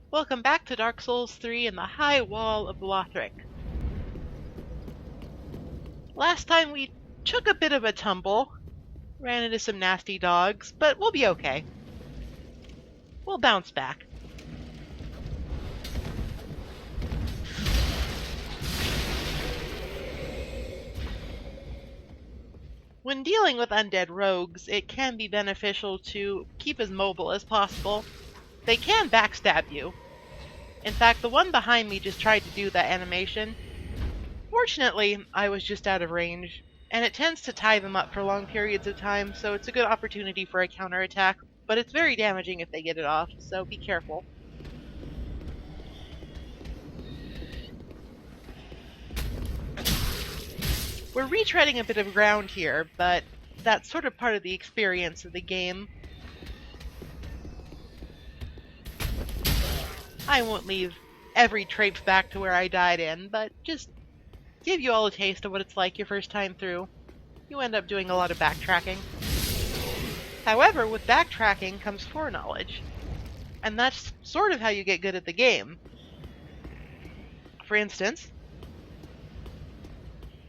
Welcome back to Dark Souls 3 in the High Wall of Lothric. Last time we took a bit of a tumble, ran into some nasty dogs, but we'll be okay. We'll bounce back. When dealing with undead rogues, it can be beneficial to keep as mobile as possible. They can backstab you. In fact, the one behind me just tried to do that animation. Fortunately, I was just out of range, and it tends to tie them up for long periods of time, so it's a good opportunity for a counterattack, but it's very damaging if they get it off, so be careful. We're retreading a bit of ground here, but that's sort of part of the experience of the game. I won't leave every traipse back to where I died in, but just give you all a taste of what it's like your first time through. You end up doing a lot of backtracking. However, with backtracking comes foreknowledge, and that's sort of how you get good at the game. For instance,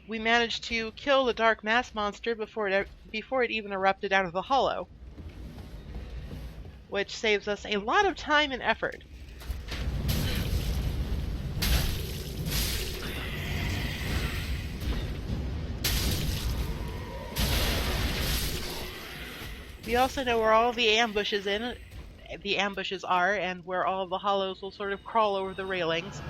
we managed to kill the Dark Mass monster before it even erupted out of the hollow, which saves us a lot of time and effort. We also know where all the ambushes are, and where all of the hollows will sort of crawl over the railings.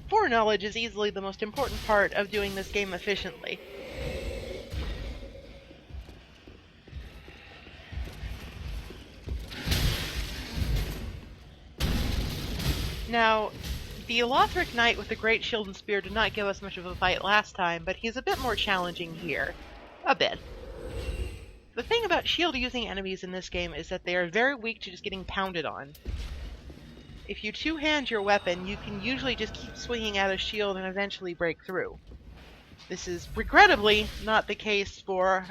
Foreknowledge is easily the most important part of doing this game efficiently. Now, the Lothric Knight with the Great Shield and Spear did not give us much of a fight last time, but he's a bit more challenging here. A bit. The thing about shield-using enemies in this game is that they are very weak to just getting pounded on. If you two-hand your weapon, you can usually just keep swinging at a shield and eventually break through. This is regrettably not the case for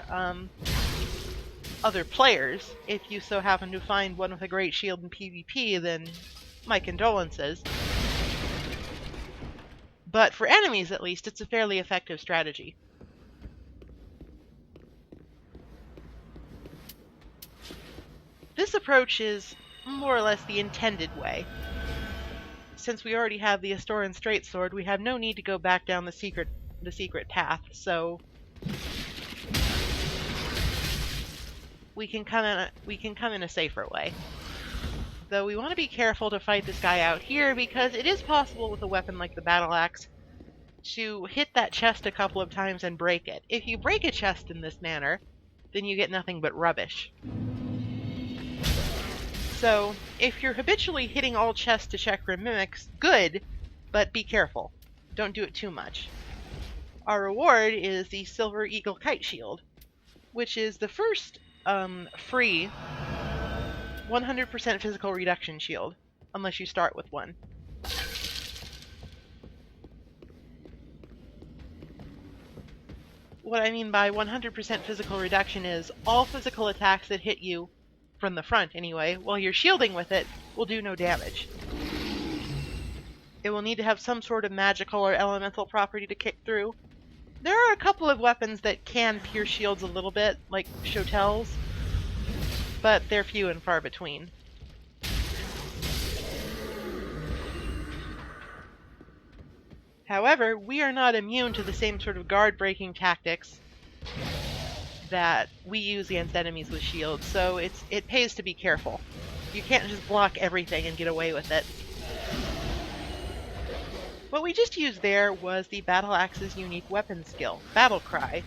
other players. If you so happen to find one with a great shield in PvP, then my condolences. But for enemies, at least, it's a fairly effective strategy. This approach is more or less the intended way. Since we already have the Astoran Straight Sword, we have no need to go back down the secret path, so we can come in a safer way. Though we want to be careful to fight this guy out here, because it is possible with a weapon like the battle axe to hit that chest a couple of times and break it. If you break a chest in this manner, then you get nothing but rubbish. So, if you're habitually hitting all chests to check for mimics, good, but be careful. Don't do it too much. Our reward is the Silver Eagle Kite Shield, which is the first free 100% physical reduction shield, unless you start with one. What I mean by 100% physical reduction is all physical attacks that hit you, from the front anyway, while you're shielding with it, will do no damage. It will need to have some sort of magical or elemental property to kick through. There are a couple of weapons that can pierce shields a little bit, like Shotels, but they're few and far between. However, we are not immune to the same sort of guard-breaking tactics that we use against enemies with shields, so it pays to be careful. You can't just block everything and get away with it. What we just used there was the Battle Axe's unique weapon skill, Battle Cry.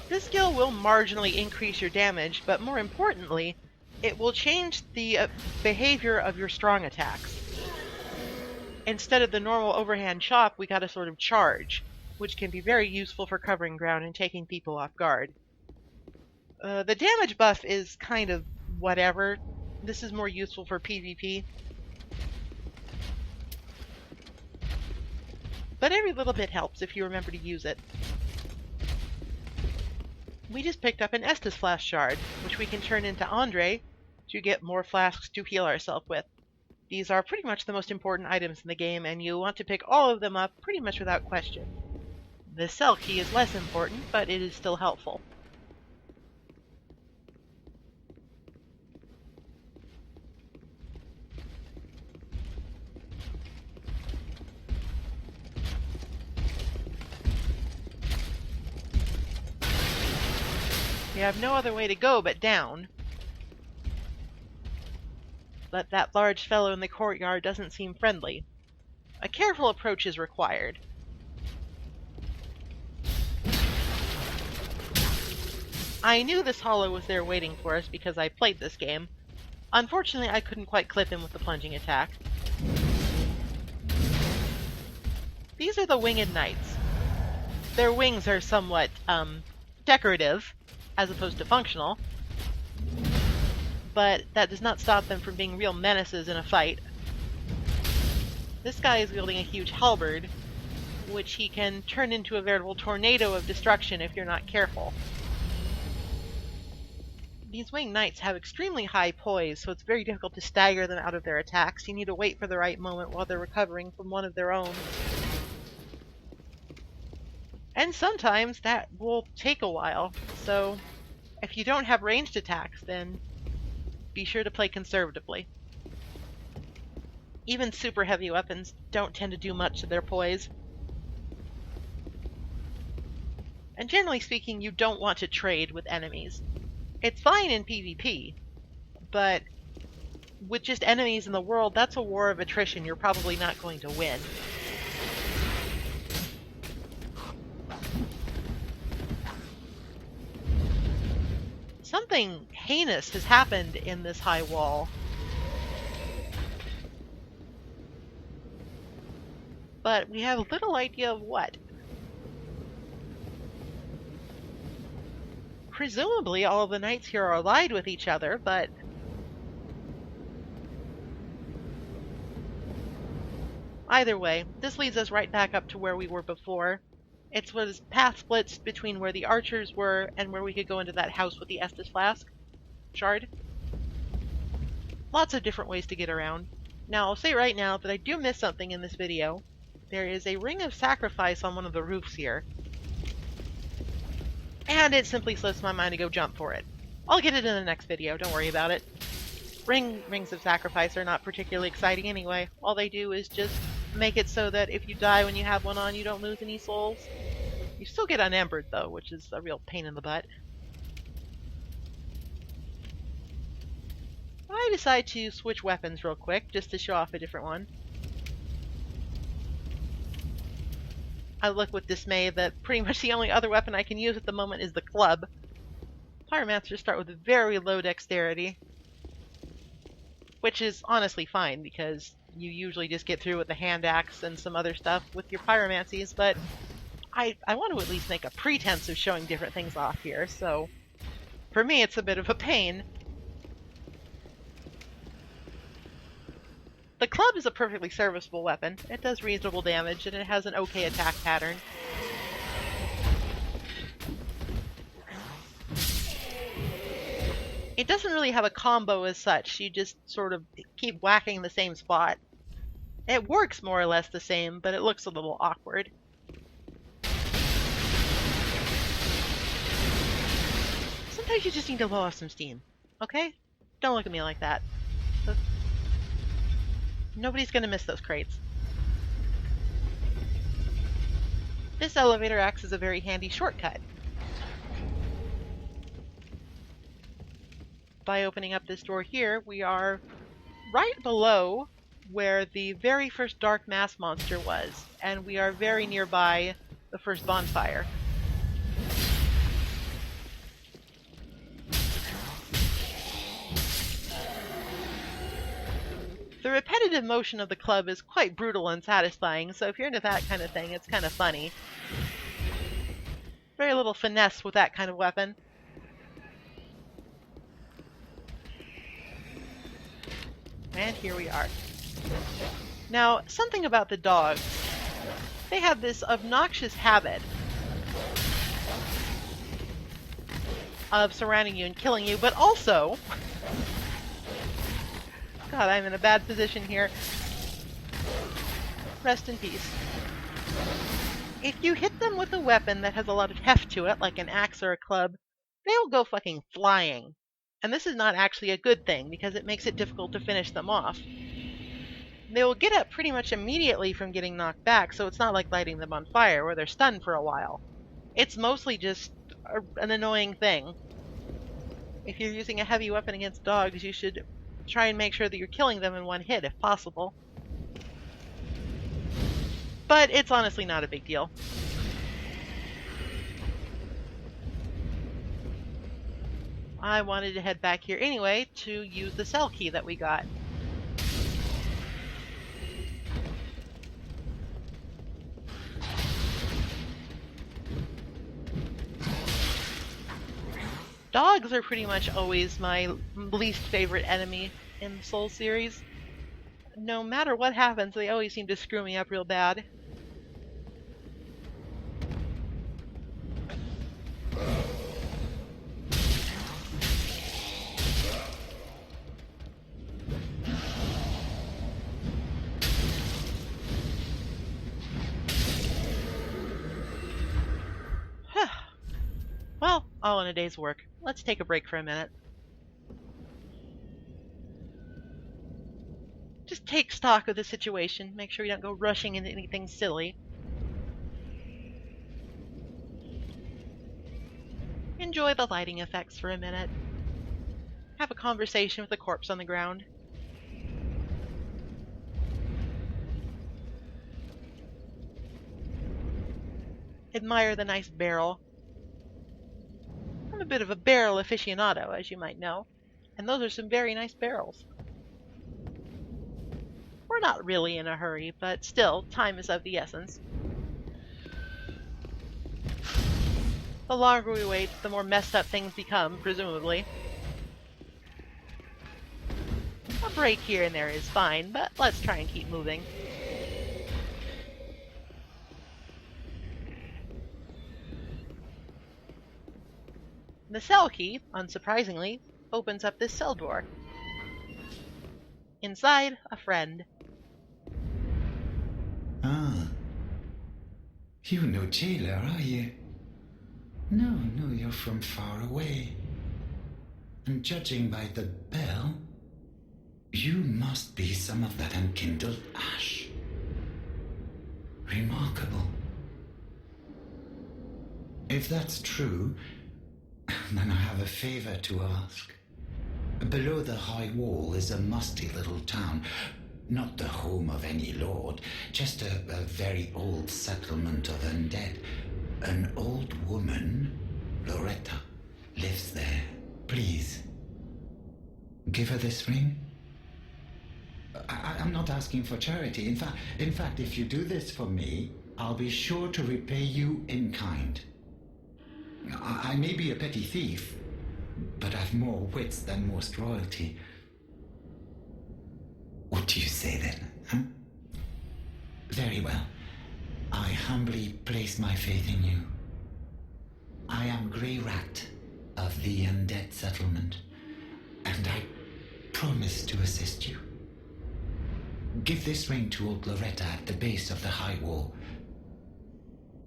This skill will marginally increase your damage, but more importantly, it will change the behavior of your strong attacks. Instead of the normal overhand chop, we got a sort of charge, which can be very useful for covering ground and taking people off guard. The damage buff is kind of whatever. This is more useful for PvP. but every little bit helps if you remember to use it. We just picked up an Estus flask shard, which we can turn into Andre to get more flasks to heal ourselves with. These are pretty much the most important items in the game, and you want to pick all of them up pretty much without question. The cell key is less important, but it is still helpful. We have no other way to go but down. But that large fellow in the courtyard doesn't seem friendly. A careful approach is required. I knew this hollow was there waiting for us because I played this game. Unfortunately, I couldn't quite clip him with the plunging attack. These are the winged knights. Their wings are somewhat, decorative, as opposed to functional, but that does not stop them from being real menaces in a fight. This guy is wielding a huge halberd, which he can turn into a veritable tornado of destruction if you're not careful. These winged knights have extremely high poise, so it's very difficult to stagger them out of their attacks. You need to wait for the right moment while they're recovering from one of their own. And sometimes that will take a while, so if you don't have ranged attacks, then be sure to play conservatively. Even super heavy weapons don't tend to do much to their poise. And generally speaking, you don't want to trade with enemies. It's fine in PvP, but with just enemies in the world, that's a war of attrition you're probably not going to win. Something heinous has happened in this high wall. But we have little idea of what. Presumably all of the knights here are allied with each other, but either way, this leads us right back up to where we were before. It was path splits between where the archers were and where we could go into that house with the Estus flask shard. Lots of different ways to get around. Now, I'll say right now that I do miss something in this video. There is a ring of sacrifice on one of the roofs here. And it simply slips my mind to go jump for it. I'll get it in the next video, don't worry about it. Rings of sacrifice are not particularly exciting anyway. All they do is just make it so that if you die when you have one on, you don't lose any souls. You still get unembered though, which is a real pain in the butt. I decide to switch weapons real quick, just to show off a different one. I look with dismay that pretty much the only other weapon I can use at the moment is the club. Pyromancers start with very low dexterity, which is honestly fine because you usually just get through with the hand axe and some other stuff with your pyromancies, but I want to at least make a pretense of showing different things off here, so for me it's a bit of a pain. The club is a perfectly serviceable weapon. It does reasonable damage and it has an okay attack pattern. It doesn't really have a combo as such, you just sort of keep whacking the same spot. It works more or less the same, but it looks a little awkward. Sometimes you just need to blow off some steam, okay? Don't look at me like that. Nobody's gonna miss those crates. This elevator acts as a very handy shortcut. By opening up this door here, we are right below where the very first Dark Mass monster was, and we are very nearby the first bonfire. The repetitive motion of the club is quite brutal and satisfying, so if you're into that kind of thing, it's kind of funny. Very little finesse with that kind of weapon. And here we are. Now, something about the dogs They have this obnoxious habit of surrounding you and killing you, but also... God, I'm in a bad position here. Rest in peace. If you hit them with a weapon that has a lot of heft to it, like an axe or a club, they'll go fucking flying. And this is not actually a good thing, because it makes it difficult to finish them off. They will get up pretty much immediately from getting knocked back, so it's not like lighting them on fire, where they're stunned for a while. It's mostly just an annoying thing. If you're using a heavy weapon against dogs, you should try and make sure that you're killing them in one hit, if possible. But it's honestly not a big deal. I wanted to head back here anyway to use the cell key that we got. Dogs are pretty much always my least favorite enemy in the Soul series. No matter what happens, they always seem to screw me up real bad. Well, all in a day's work. Let's take a break for a minute. Just take stock of the situation. Make sure you don't go rushing into anything silly. Enjoy the lighting effects for a minute. Have a conversation with the corpse on the ground. Admire the nice barrel. I'm a bit of a barrel aficionado, as you might know, and those are some very nice barrels. We're not really in a hurry, but still, time is of the essence. The longer we wait, the more messed up things become, presumably. A break here and there is fine, but let's try and keep moving. The cell key, unsurprisingly, opens up this cell door. Inside, a friend. Ah. You're no jailer, are you? No, you're from far away. And judging by the bell, you must be some of that unkindled ash. Remarkable. If that's true, then I have a favor to ask. Below the high wall is a musty little town. Not the home of any lord, just a very old settlement of undead. An old woman, Loretta, lives there. Please, give her this ring. I'm not asking for charity. In fact, if you do this for me, I'll be sure to repay you in kind. I may be a petty thief, but I've more wits than most royalty. What do you say then, huh? Very well. I humbly place my faith in you. I am Grey Rat of the Undead Settlement, and I promise to assist you. Give this ring to old Loretta at the base of the high wall.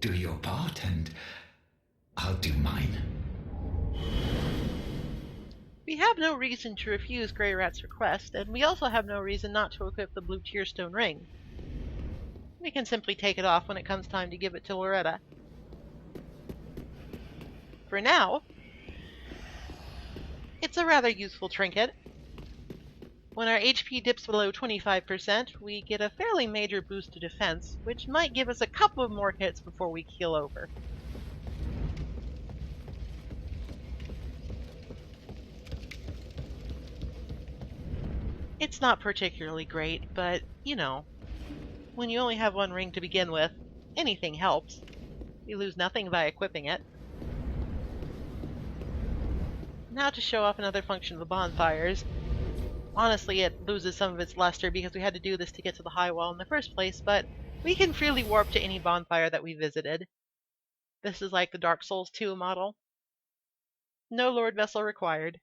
Do your part, and I'll do mine. We have no reason to refuse Grey Rat's request, and we also have no reason not to equip the blue tearstone ring. We can simply take it off when it comes time to give it to Loretta. For now, it's a rather useful trinket. When our HP dips below 25%, we get a fairly major boost to defense, which might give us a couple of more hits before we keel over. It's not particularly great, but, you know, when you only have one ring to begin with, anything helps. You lose nothing by equipping it. Now to show off another function of the bonfires. Honestly, it loses some of its luster because we had to do this to get to the high wall in the first place, but We can freely warp to any bonfire that we visited. This is like the Dark Souls 2 model. No Lord Vessel required.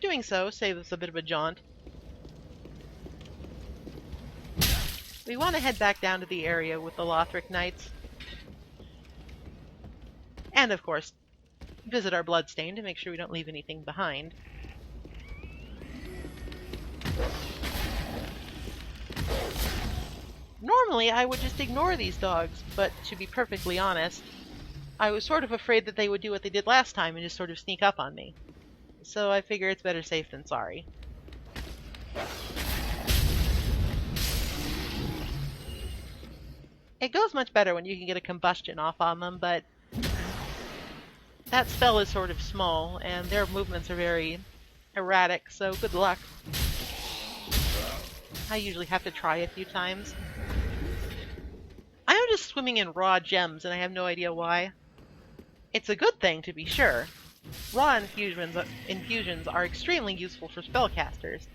Doing so saves us a bit of a jaunt. We want to head back down to the area with the Lothric Knights. And, of course, visit our bloodstain to make sure we don't leave anything behind. Normally, I would just ignore these dogs, but to be perfectly honest, I was sort of afraid that they would do what they did last time and just sort of sneak up on me. So I figure it's better safe than sorry. It goes much better when you can get a combustion off on them, but that spell is sort of small, and their movements are very erratic, so good luck. I usually have to try a few times. I am just swimming in raw gems, and I have no idea why. It's a good thing, to be sure. Raw infusions are extremely useful for spellcasters,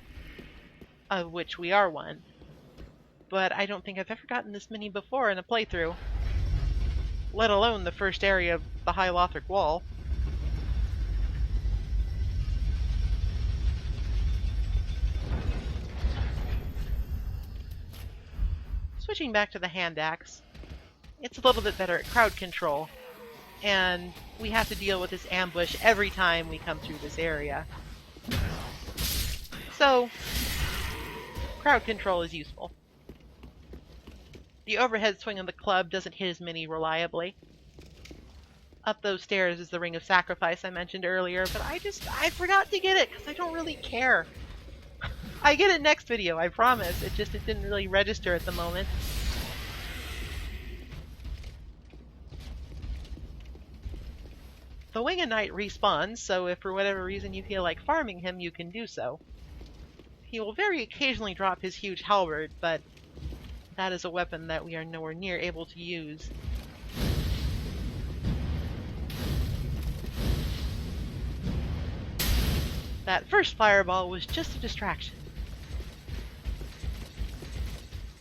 of which we are one. But I don't think I've ever gotten this many before in a playthrough, let alone the first area of the High Lothric Wall. Switching back to the hand axe, it's a little bit better at crowd control, and we have to deal with this ambush every time we come through this area. So, crowd control is useful. The overhead swing of the club doesn't hit as many reliably. Up those stairs is the Ring of Sacrifice I mentioned earlier, but I forgot to get it because I don't really care. I get it next video, I promise. It didn't really register at the moment. The Winged Knight respawns, so if for whatever reason you feel like farming him, you can do so. He will very occasionally drop his huge halberd, but that is a weapon that we are nowhere near able to use. That first fireball was just a distraction.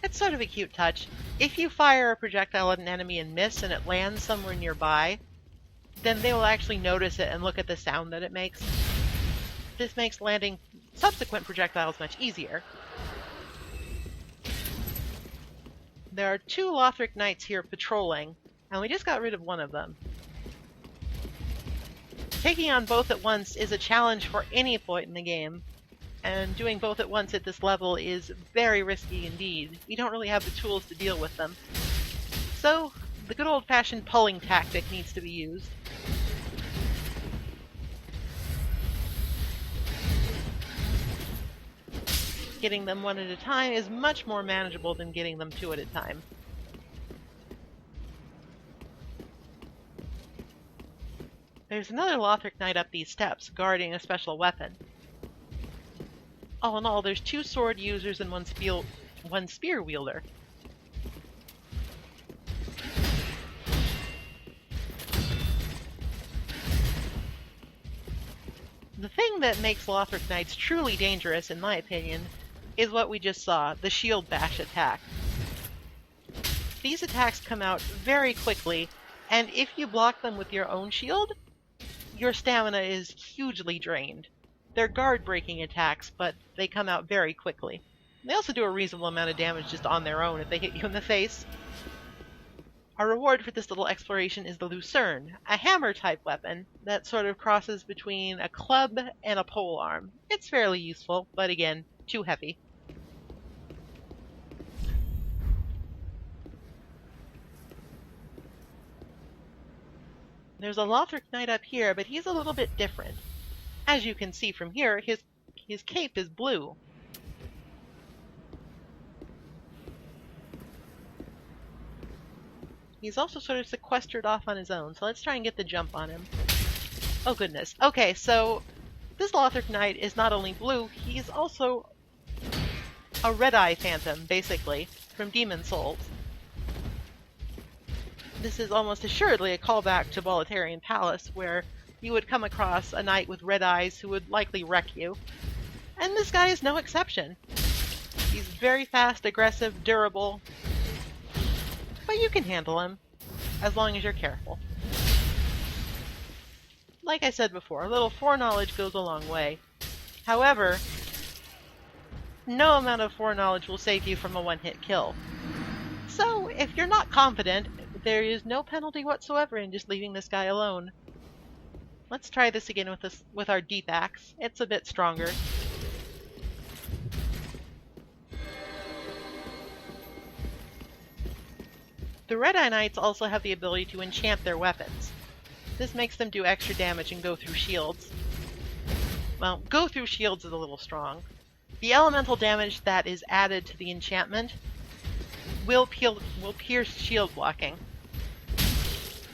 It's sort of a cute touch. If you fire a projectile at an enemy and miss and it lands somewhere nearby, then they will actually notice it and look at the sound that it makes. This makes landing subsequent projectiles much easier. There are 2 Lothric Knights here patrolling, and we just got rid of one of them. Taking on both at once is a challenge for any point in the game, and doing both at once at this level is very risky indeed. We don't really have the tools to deal with them. So, the good old-fashioned pulling tactic needs to be used. Getting them one at a time is much more manageable than getting them 2 at a time. There's another Lothric Knight up these steps, guarding a special weapon. All in all, there's 2 sword users and one spear wielder. The thing that makes Lothric Knights truly dangerous, in my opinion, is what we just saw, the shield bash attack. These attacks come out very quickly, and if you block them with your own shield, your stamina is hugely drained. They're guard-breaking attacks, but they come out very quickly. They also do a reasonable amount of damage just on their own if they hit you in the face. Our reward for this little exploration is the Lucerne, a hammer-type weapon that sort of crosses between a club and a polearm. It's fairly useful, but again, too heavy. There's a Lothric Knight up here, but he's a little bit different. As you can see from here, his cape is blue. He's also sort of sequestered off on his own, so let's try and get the jump on him. Oh goodness. Okay, so this Lothric Knight is not only blue, he's also a red-eye phantom, basically, from Demon Souls. This is almost assuredly a callback to Bolitarian Palace, where you would come across a knight with red eyes who would likely wreck you. And this guy is no exception. He's very fast, aggressive, durable, but you can handle him, as long as you're careful. Like I said before, a little foreknowledge goes a long way. However, no amount of foreknowledge will save you from a one-hit kill. So, if you're not confident, there is no penalty whatsoever in just leaving this guy alone. Let's try this again with our deep axe. It's a bit stronger. The Red-Eye Knights also have the ability to enchant their weapons. This makes them do extra damage and go through shields. Well, go through shields is a little strong. The elemental damage that is added to the enchantment will pierce shield blocking.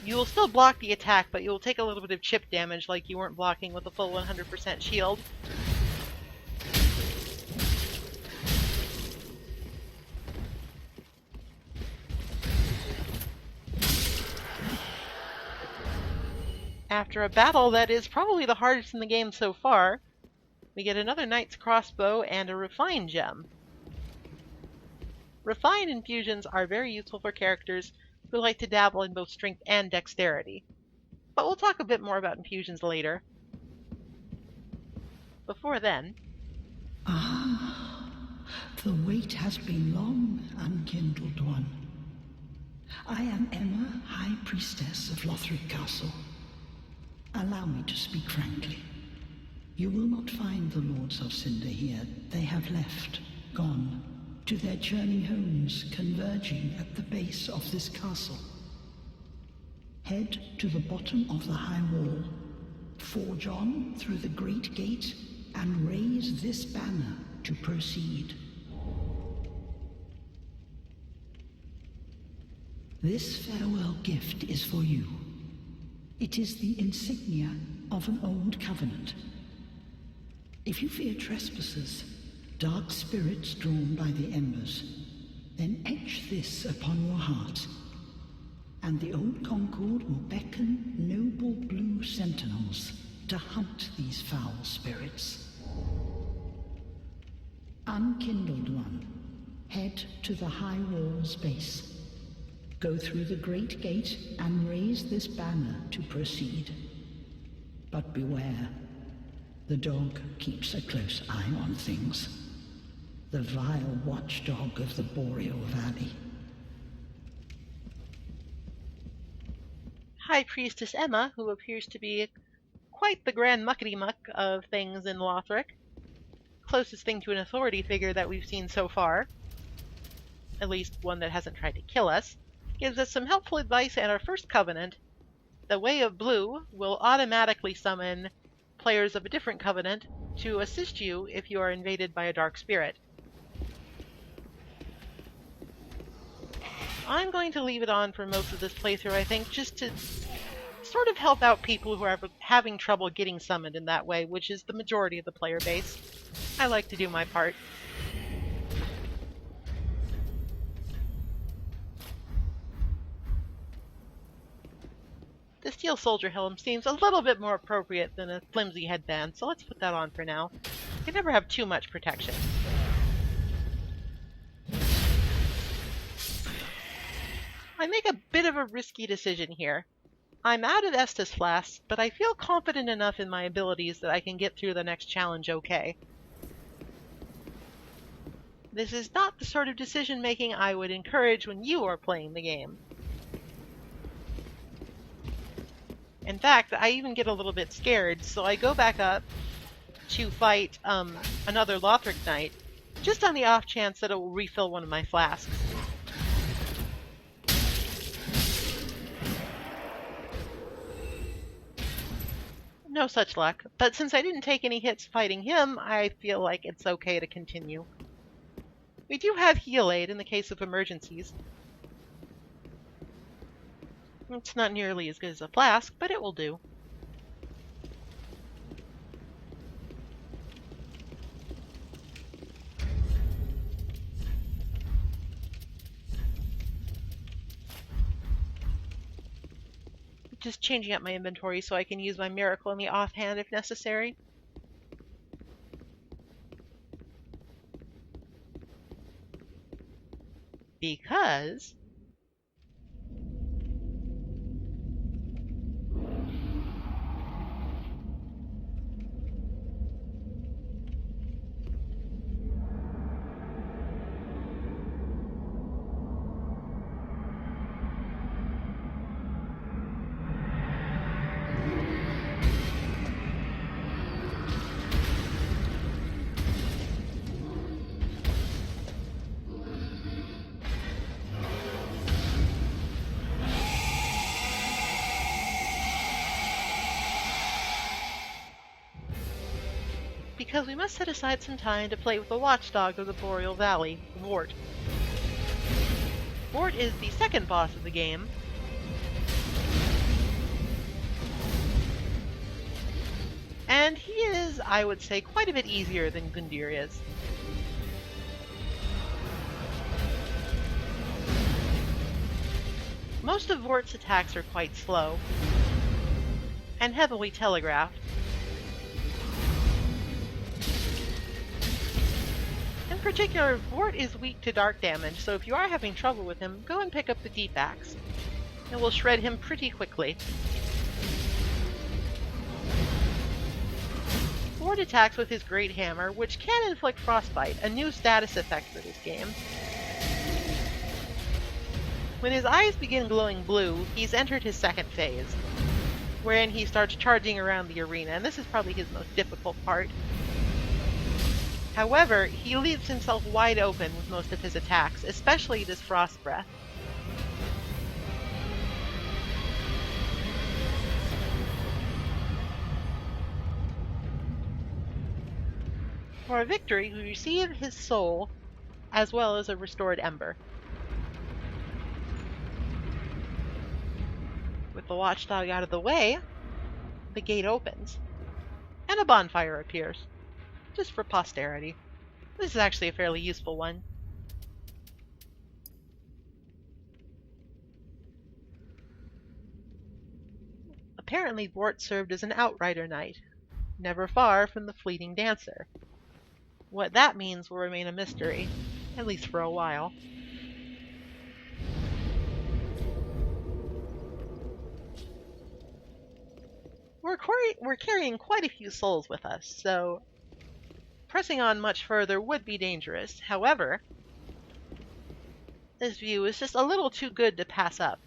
You will still block the attack, but you will take a little bit of chip damage like you weren't blocking with a full 100% shield. After a battle that is probably the hardest in the game so far, we get another Knight's Crossbow and a Refine gem. Refine infusions are very useful for characters who like to dabble in both strength and dexterity. But we'll talk a bit more about infusions later. Before then... Ah, the wait has been long, Unkindled One. I am Emma, High Priestess of Lothric Castle. Allow me to speak frankly. You will not find the Lords of Cinder here. They have left, gone, to their journey homes converging at the base of this castle. Head to the bottom of the high wall, forge on through the great gate, and raise this banner to proceed. This farewell gift is for you. It is the insignia of an old covenant. If you fear trespassers, dark spirits drawn by the embers, then etch this upon your heart, and the old Concord will beckon noble blue sentinels to hunt these foul spirits. Unkindled One, head to the high wall's base. Go through the great gate and raise this banner to proceed. But beware, the dog keeps a close eye on things. The vile watchdog of the Boreal Valley. High Priestess Emma, who appears to be quite the grand muckety-muck of things in Lothric. Closest thing to an authority figure that we've seen so far. At least one that hasn't tried to kill us. Gives us some helpful advice and our first covenant. The Way of Blue will automatically summon players of a different covenant to assist you if you are invaded by a dark spirit. I'm going to leave it on for most of this playthrough, I think, just to sort of help out people who are having trouble getting summoned in that way, which is the majority of the player base. I like to do my part. The steel soldier helm seems a little bit more appropriate than a flimsy headband, so let's put that on for now. You can never have too much protection. I make a bit of a risky decision here. I'm out of Estus flasks, but I feel confident enough in my abilities that I can get through the next challenge okay. This is not the sort of decision making I would encourage when you are playing the game. In fact, I even get a little bit scared, so I go back up to fight another Lothric Knight, just on the off chance that it will refill one of my flasks. No such luck, but since I didn't take any hits fighting him, I feel like it's okay to continue. We do have heal aid in the case of emergencies. It's not nearly as good as a flask, but it will do. Just changing up my inventory so I can use my miracle in the offhand if necessary. Because we must set aside some time to play with the watchdog of the Boreal Valley, Vort. Vort is the second boss of the game, and he is, I would say, quite a bit easier than Gundyr is. Most of Vort's attacks are quite slow, and heavily telegraphed. In particular, Vort is weak to dark damage, so if you are having trouble with him, go and pick up the Deep Axe. It will shred him pretty quickly. Vort attacks with his Great Hammer, which can inflict Frostbite, a new status effect for this game. When his eyes begin glowing blue, he's entered his second phase, wherein he starts charging around the arena, and this is probably his most difficult part. However, he leaves himself wide open with most of his attacks, especially this Frost Breath. For a victory, we receive his soul, as well as a restored ember. With the watchdog out of the way, the gate opens, and a bonfire appears. Just for posterity. This is actually a fairly useful one. Apparently, Vort served as an outrider knight, never far from the fleeting dancer. What that means will remain a mystery, at least for a while. We're carrying quite a few souls with us, so pressing on much further would be dangerous. However, this view is just a little too good to pass up.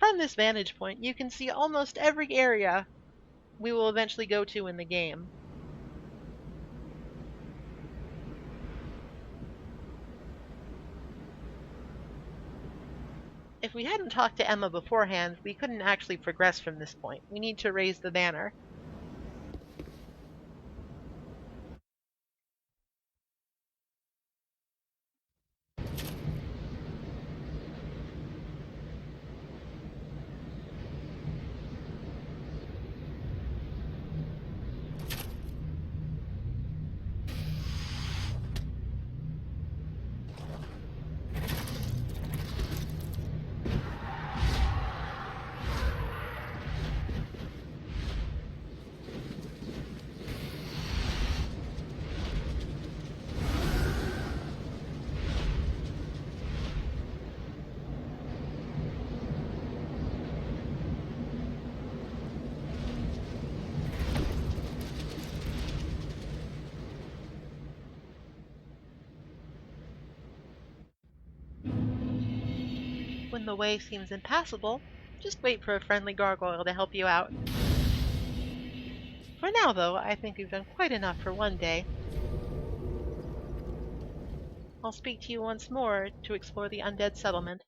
From this vantage point, you can see almost every area we will eventually go to in the game. If we hadn't talked to Emma beforehand, we couldn't actually progress from this point. We need to raise the banner. When the way seems impassable, just wait for a friendly gargoyle to help you out. For now, though, I think we've done quite enough for one day. I'll speak to you once more to explore the Undead Settlement.